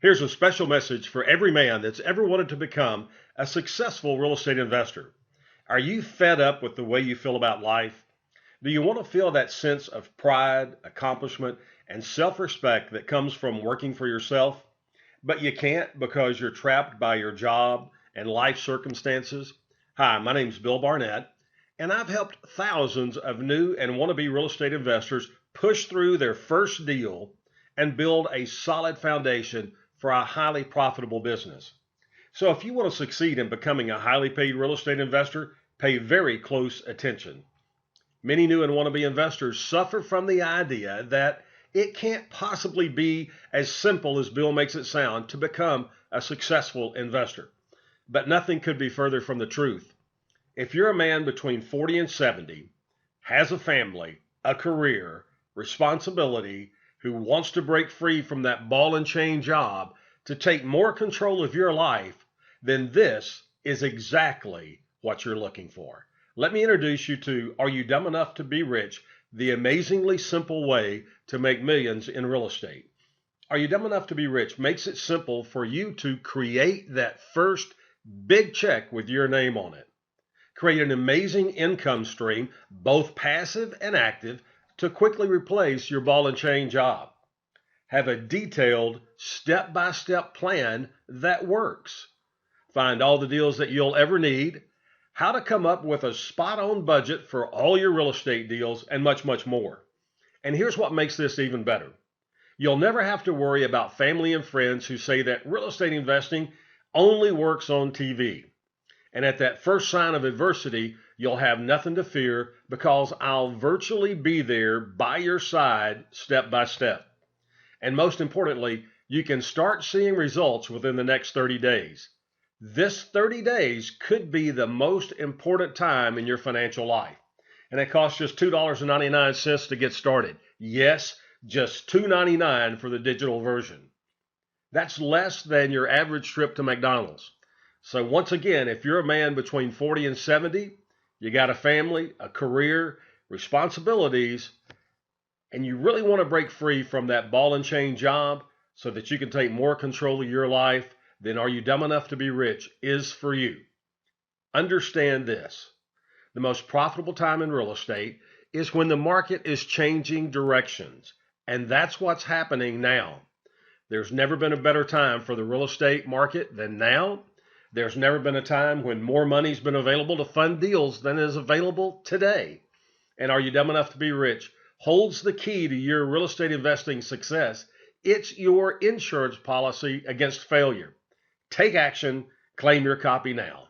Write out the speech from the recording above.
Here's a special message for every man that's ever wanted to become a successful real estate investor. Are you fed up with the way you feel about life? Do you want to feel that sense of pride, accomplishment, and self respect that comes from working for yourself? But you can't because you're trapped by your job and life circumstances? Hi, my name's Bill Barnett, and I've helped thousands of new and wannabe real estate investors push through their first deal and build a solid foundation for a highly profitable business. So if you want to succeed in becoming a highly paid real estate investor, pay very close attention. Many new and wannabe investors suffer from the idea that it can't possibly be as simple as Bill makes it sound to become a successful investor. But nothing could be further from the truth. If you're a man between 40 and 70, has a family, a career, responsibility, who wants to break free from that ball and chain job to take more control of your life, then this is exactly what you're looking for. Let me introduce you to Are You Dumb Enough to Be Rich? The amazingly simple way to make millions in real estate. Are You Dumb Enough to Be Rich makes it simple for you to create that first big check with your name on it. Create an amazing income stream, both passive and active, to quickly replace your ball and chain job. Have a detailed step-by-step plan that works. Find all the deals that you'll ever need, how to come up with a spot-on budget for all your real estate deals, and much, much more. And here's what makes this even better. You'll never have to worry about family and friends who say that real estate investing only works on TV. And at that first sign of adversity, you'll have nothing to fear because I'll virtually be there by your side step by step. And most importantly, you can start seeing results within the next 30 days. This 30 days could be the most important time in your financial life. And it costs just $2.99 to get started. Yes, just $2.99 for the digital version. That's less than your average trip to McDonald's. So once again, if you're a man between 40 and 70, you got a family, a career, responsibilities, and you really want to break free from that ball and chain job so that you can take more control of your life, then Are You Dumb Enough to Be Rich is for you. Understand this. The most profitable time in real estate is when the market is changing directions, and that's what's happening now. There's never been a better time for the real estate market than now. There's never been a time when more money's been available to fund deals than is available today. And Are You Dumb Enough to Be Rich holds the key to your real estate investing success. It's your insurance policy against failure. Take action. Claim your copy now.